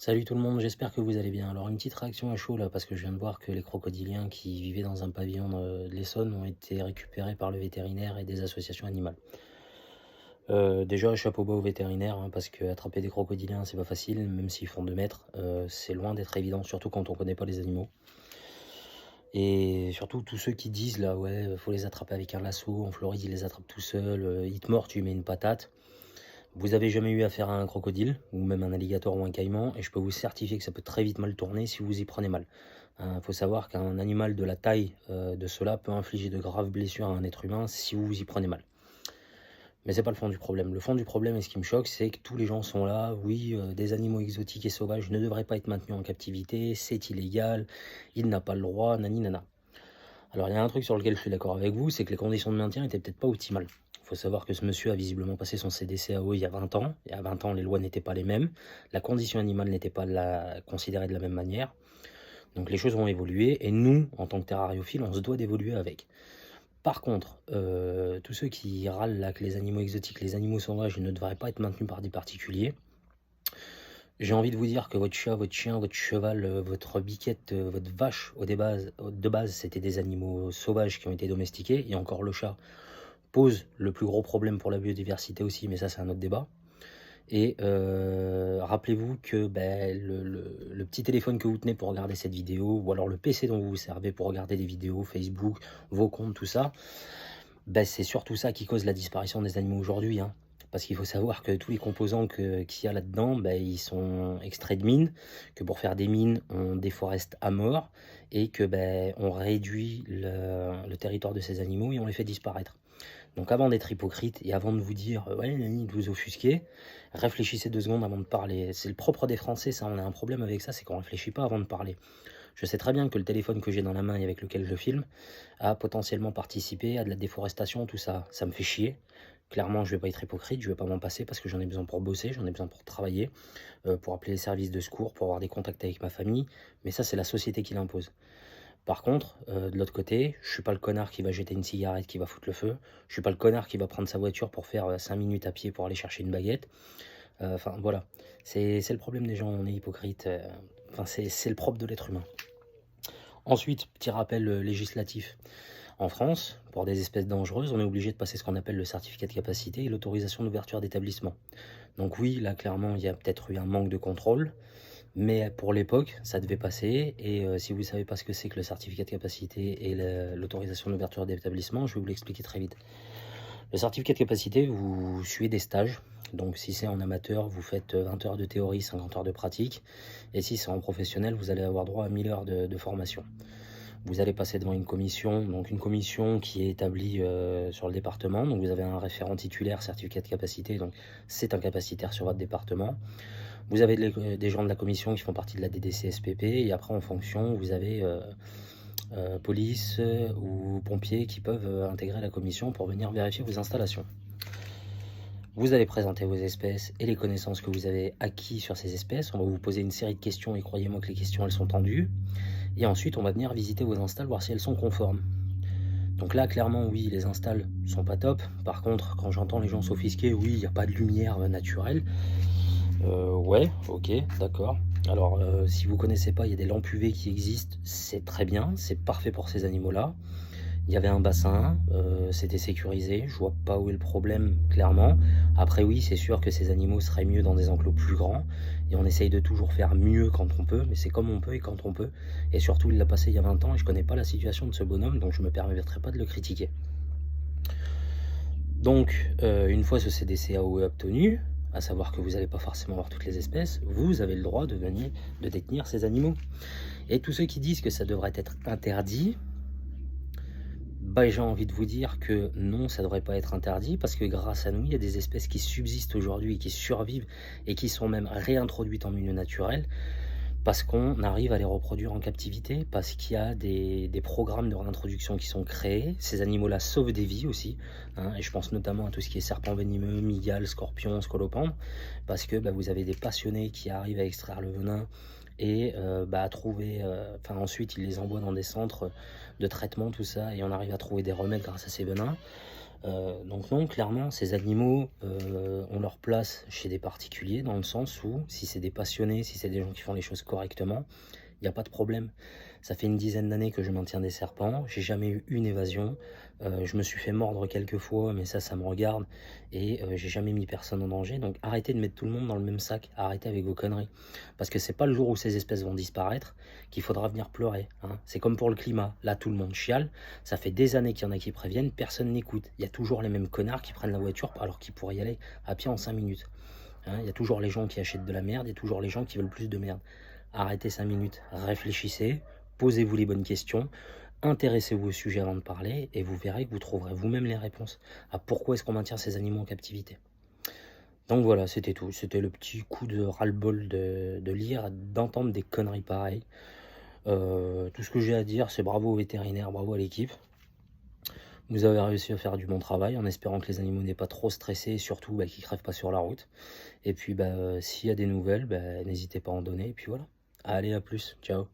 Salut tout le monde, j'espère que vous allez bien. Alors une petite réaction à chaud là, parce que je viens de voir que les crocodiliens qui vivaient dans un pavillon de l'Essonne ont été récupérés par le vétérinaire et des associations animales. Déjà, chapeau bas aux vétérinaires, hein, parce que attraper des crocodiliens, c'est pas facile, même s'ils font 2 mètres, c'est loin d'être évident, surtout quand on connaît pas les animaux. Et surtout tous ceux qui disent là, ouais, faut les attraper avec un lasso, en Floride ils les attrapent tout seuls, ils te mordent, tu lui mets une patate. Vous avez jamais eu affaire à un crocodile, ou même un alligator ou un caïman, et je peux vous certifier que ça peut très vite mal tourner si vous y prenez mal. Il faut savoir qu'un animal de la taille de cela peut infliger de graves blessures à un être humain si vous y prenez mal. Mais c'est pas le fond du problème. Le fond du problème, et ce qui me choque, c'est que tous les gens sont là, oui, des animaux exotiques et sauvages ne devraient pas être maintenus en captivité, c'est illégal, il n'a pas le droit, nani nana. Alors il y a un truc sur lequel je suis d'accord avec vous, c'est que les conditions de maintien étaient peut-être pas optimales. Il faut savoir que ce monsieur a visiblement passé son CDCAO il y a 20 ans, et à 20 ans les lois n'étaient pas les mêmes, la condition animale n'était pas considérée de la même manière, donc les choses vont évoluer, et nous, en tant que terrariophiles, on se doit d'évoluer avec. Par contre, tous ceux qui râlent là que les animaux exotiques, les animaux sauvages ne devraient pas être maintenus par des particuliers, j'ai envie de vous dire que votre chat, votre chien, votre cheval, votre biquette, votre vache, de base, c'était des animaux sauvages qui ont été domestiqués. Et encore le chat pose le plus gros problème pour la biodiversité aussi, mais ça c'est un autre débat. Et rappelez-vous que le petit téléphone que vous tenez pour regarder cette vidéo, ou alors le PC dont vous vous servez pour regarder des vidéos, Facebook, vos comptes, tout ça, c'est surtout ça qui cause la disparition des animaux aujourd'hui, hein. Parce qu'il faut savoir que tous les composants qu'il y a là-dedans, ils sont extraits de mines, que pour faire des mines, on déforeste à mort, et que on réduit le territoire de ces animaux et on les fait disparaître. Donc avant d'être hypocrite et avant de vous dire ouais, nani, de vous offusquer, réfléchissez 2 secondes avant de parler. C'est le propre des Français, ça, on a un problème avec ça, c'est qu'on réfléchit pas avant de parler. Je sais très bien que le téléphone que j'ai dans la main et avec lequel je filme a potentiellement participé à de la déforestation, tout ça. Ça me fait chier. Clairement, je vais pas être hypocrite, je vais pas m'en passer parce que j'en ai besoin pour bosser, j'en ai besoin pour travailler, pour appeler les services de secours, pour avoir des contacts avec ma famille. Mais ça, c'est la société qui l'impose. Par contre, de l'autre côté, je suis pas le connard qui va jeter une cigarette, qui va foutre le feu. Je suis pas le connard qui va prendre sa voiture pour faire 5 minutes à pied pour aller chercher une baguette. Enfin, voilà. C'est le problème des gens, on est hypocrite. Enfin, c'est le propre de l'être humain. Ensuite, petit rappel législatif. En France, pour des espèces dangereuses, on est obligé de passer ce qu'on appelle le certificat de capacité et l'autorisation d'ouverture d'établissement. Donc oui, là, clairement, il y a peut-être eu un manque de contrôle, mais pour l'époque, ça devait passer. Et si vous ne savez pas ce que c'est que le certificat de capacité et l'autorisation d'ouverture d'établissement, je vais vous l'expliquer très vite. Le certificat de capacité, vous suivez des stages. Donc si c'est en amateur, vous faites 20 heures de théorie, 50 heures de pratique. Et si c'est en professionnel, vous allez avoir droit à 1000 heures de formation. Vous allez passer devant une commission, donc une commission qui est établie sur le département. Donc vous avez un référent titulaire, certificat de capacité, donc c'est un capacitaire sur votre département. Vous avez des gens de la commission qui font partie de la DDCSPP, et après en fonction, vous avez police ou pompiers qui peuvent intégrer la commission pour venir vérifier vos installations. Vous allez présenter vos espèces et les connaissances que vous avez acquis sur ces espèces. On va vous poser une série de questions et croyez-moi que les questions elles sont tendues. Et ensuite on va venir visiter vos installs, voir si elles sont conformes. Donc là clairement oui, les installs sont pas top. Par contre quand j'entends les gens s'offusquer, oui il n'y a pas de lumière naturelle. Ouais, ok, d'accord. Alors si vous connaissez pas, il y a des lampes UV qui existent, c'est très bien, c'est parfait pour ces animaux-là. Il y avait un bassin, c'était sécurisé, je vois pas où est le problème, clairement. Après oui, c'est sûr que ces animaux seraient mieux dans des enclos plus grands, et on essaye de toujours faire mieux quand on peut, mais c'est comme on peut et quand on peut. Et surtout, il l'a passé il y a 20 ans, et je connais pas la situation de ce bonhomme, donc je me permettrai pas de le critiquer. Donc, une fois ce CDCAO est obtenu, à savoir que vous n'allez pas forcément avoir toutes les espèces, vous avez le droit de détenir ces animaux. Et tous ceux qui disent que ça devrait être interdit, j'ai envie de vous dire que non, ça devrait pas être interdit parce que grâce à nous, il y a des espèces qui subsistent aujourd'hui, qui survivent et qui sont même réintroduites en milieu naturel parce qu'on arrive à les reproduire en captivité, parce qu'il y a des programmes de réintroduction qui sont créés. Ces animaux-là sauvent des vies aussi, hein, et je pense notamment à tout ce qui est serpent venimeux, mygale, scorpion, scolopendre, parce que vous avez des passionnés qui arrivent à extraire le venin et à trouver, ensuite ils les envoient dans des centres de traitement, tout ça, et on arrive à trouver des remèdes grâce à ces venins. Donc non, clairement, ces animaux ont leur place chez des particuliers, dans le sens où, si c'est des passionnés, si c'est des gens qui font les choses correctement, il y a pas de problème. Ça fait une dizaine d'années que je maintiens des serpents, j'ai jamais eu une évasion. Je me suis fait mordre quelques fois, mais ça me regarde et j'ai jamais mis personne en danger. Donc arrêtez de mettre tout le monde dans le même sac, arrêtez avec vos conneries. Parce que c'est pas le jour où ces espèces vont disparaître qu'il faudra venir pleurer, hein. C'est comme pour le climat, là tout le monde chiale, ça fait des années qu'il y en a qui préviennent, personne n'écoute. Il y a toujours les mêmes connards qui prennent la voiture alors qu'ils pourraient y aller à pied en 5 minutes, hein. Il y a toujours les gens qui achètent de la merde, il y a toujours les gens qui veulent plus de merde. Arrêtez 5 minutes, réfléchissez, posez-vous les bonnes questions, intéressez-vous au sujet avant de parler et vous verrez que vous trouverez vous-même les réponses à pourquoi est-ce qu'on maintient ces animaux en captivité. Donc voilà, c'était tout. C'était le petit coup de ras-le-bol de lire, d'entendre des conneries pareilles. Tout ce que j'ai à dire, c'est bravo aux vétérinaires, bravo à l'équipe. Vous avez réussi à faire du bon travail en espérant que les animaux n'aient pas trop stressé et surtout qu'ils ne crèvent pas sur la route. Et puis s'il y a des nouvelles, n'hésitez pas à en donner. Et puis voilà. Allez, à plus. Ciao.